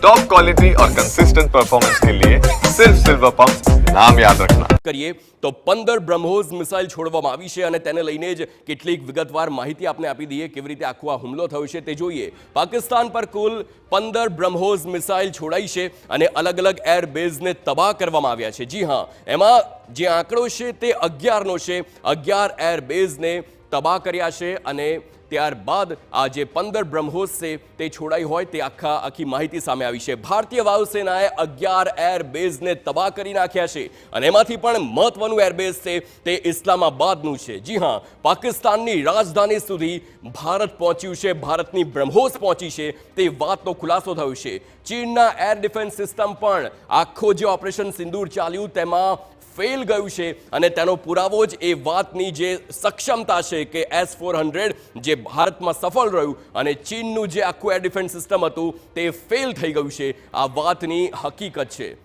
Top quality और consistent performance के लिए सिर्फ सिल्वर पंप नाम याद रखना। કરીએ તો 15 બ્રહ્મોસ મિસાઇલ છોડવામાં આવી છે અને તેને લઈને જ કેટલીક વિગતવાર માહિતી આપને આપી દઈએ કેવી રીતે આખો આ હુમલો થયો છે તે જોઈએ। પાકિસ્તાન પર કુલ 15 બ્રહ્મોસ મિસાઇલ છોડાઈ છે અને અલગ અલગ એર બેઝને તબાહ કરવામાં આવ્યા છે। જી હા, એમાં જે આંકડો છે તે 11નો છે। 11 એર બેઝને તબાહ કર્યા છે અને ત્યારબાદ આ જે 15 બ્રહ્મોસ છે તે છોડાઈ હોય તે આખી માહિતી સામે આવી છે। ભારતીય વાયુસેનાએ 11 એર બેઝને તબાહ કરી નાખ્યા છે અને એમાંથી પણ મહત્વનું એરબેઝ છે તે ઇસ્લામાબાદનું છે। જી હા, પાકિસ્તાનની રાજધાની સુધી ભારત પહોંચ્યું છે, ભારતની બ્રહ્મોસ પહોંચી છે તે વાતનો ખુલાસો થયો છે। ચીનના એર ડિફેન્સ સિસ્ટમ પણ આખો જે ઓપરેશન સિંદૂર ચાલ્યું તેમાં ફેલ ગયું છે અને તેનો પુરાવો જ એ વાતની જે સક્ષમતા છે કે S-400 જે ભારતમાં સફળ રહ્યું અને ચીનનું જે આખું એર ડિફેન્સ સિસ્ટમ હતું તે ફેલ થઈ ગયું છે, આ વાતની હકીકત છે।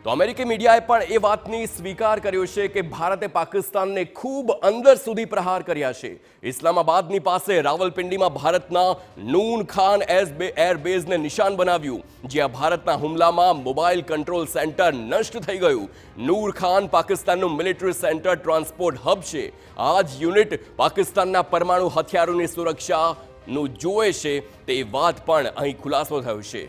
તો અમેરિકી મીડિયાએ પણ એ વાતની સ્વીકાર કર્યો છે કે ભારતે પાકિસ્તાનને ખૂબ અંદર સુધી પ્રહાર કર્યા છે। ઇસ્લામાબાદની પાસે રાવલપિંડીમાં ભારતના નૂન ખાન એર બેઝને નિશાન બનાવ્યું, જ્યાં ભારતના હુમલામાં મોબાઈલ કંટ્રોલ સેન્ટર નષ્ટ થઈ ગયું। નૂર ખાન પાકિસ્તાનનું મિલિટરી સેન્ટર ટ્રાન્સપોર્ટ હબ છે। આ જ યુનિટ પાકિસ્તાનના પરમાણુ હથિયારોની સુરક્ષાનું જોવે છે તે વાત પણ અહીં ખુલાસો થયો છે।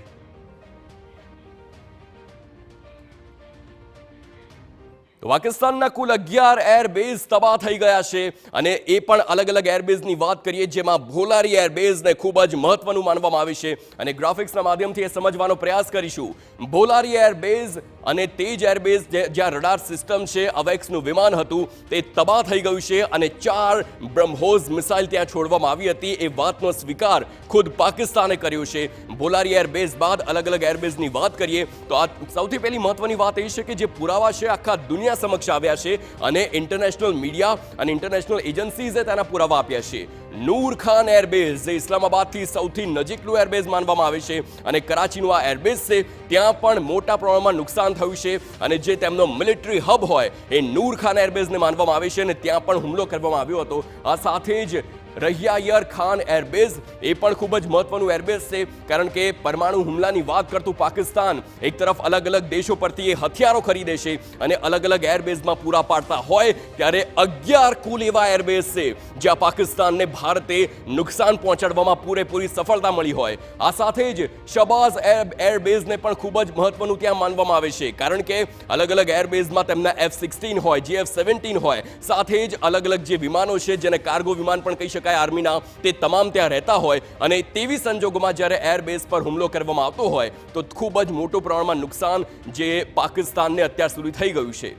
પાકિસ્તાનના કુલ 11 એરબેઝ તબાહ થઈ ગયા છે અને એ પણ અલગ અલગ એરબેઝની વાત કરીએ જેમાં ભોલારી એરબેઝને ખૂબ જ મહત્વનું માનવામાં આવે છે અને ગ્રાફિક્સના માધ્યમથી એ સમજવાનો પ્રયાસ કરીશું। ભોલારી એરબેઝ અને તેજ એરબેઝ જ્યાં રડાર સિસ્ટમ છે અવેક્સનું વિમાન હતું તે તબાહ થઈ ગયું છે અને 4 બ્રહ્મોસ મિસાઇલ ત્યાં છોડવામાં આવી હતી એ વાતનો સ્વીકાર ખુદ પાકિસ્તાને કર્યો છે। ભોલારી એરબેઝ બાદ અલગ અલગ એરબેઝની વાત કરીએ તો આ સૌથી પહેલી મહત્વની વાત એ છે કે જે પુરાવા છે આખા દુનિયા સમક્ષ આવ્યા છે અને ઇન્ટરનેશનલ મીડિયા અને ઇન્ટરનેશનલ એજન્સીઝે તેના પુરાવા આપ્યા છે। નૂર ખાન એરબેઝ જે ઇસ્લામાબાદથી સૌથી નજીકનું એરબેઝ માનવામાં આવે છે અને કરાચીનું આ એરબેઝ છે ત્યાં પણ મોટા પ્રમાણમાં નુકસાન થયું છે અને જે તેમનો મિલિટરી હબ હોય એ નૂર ખાન એરબેઝને માનવામાં આવે છે અને ત્યાં પણ હુમલો કરવામાં આવ્યો હતો। આ સાથે જ રહિયાયર ખાન એરબેઝ એ પણ ખૂબ જ મહત્વનું એરબેઝ છે કારણ કે પરમાણુ હુમલાની વાત કરતું પાકિસ્તાન એક તરફ અલગ અલગ દેશો પરથી એ હથિયારો ખરીદે છે અને અલગ અલગ એરબેઝમાં પૂરા પાડતા હોય ત્યારે 11 કુલ એવા એરબેઝ છે જ્યાં પાકિસ્તાનને ભારતે નુકસાન પહોંચાડવામાં પૂરેપૂરી સફળતા મળી હોય। આ સાથે જ શબાઝ એરબેઝને પણ ખૂબ જ મહત્વનું ત્યાં માનવામાં આવે છે કારણ કે અલગ અલગ એરબેઝમાં તેમના F-16 હોય, GF-17 હોય, સાથે જ અલગ અલગ જે વિમાનો છે જેને કાર્ગો વિમાન પણ કહી આર્મીના તે તમામ ત્યાં રહેતા હોય અને તેવી સંજોગોમાં જ્યારે એરબેઝ પર હુમલો કરવામાં આવતો હોય તો ખૂબ જ મોટું પ્રમાણમાં નુકસાન જે પાકિસ્તાનને અત્યાર સુધી થઈ ગયું છે।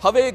હવે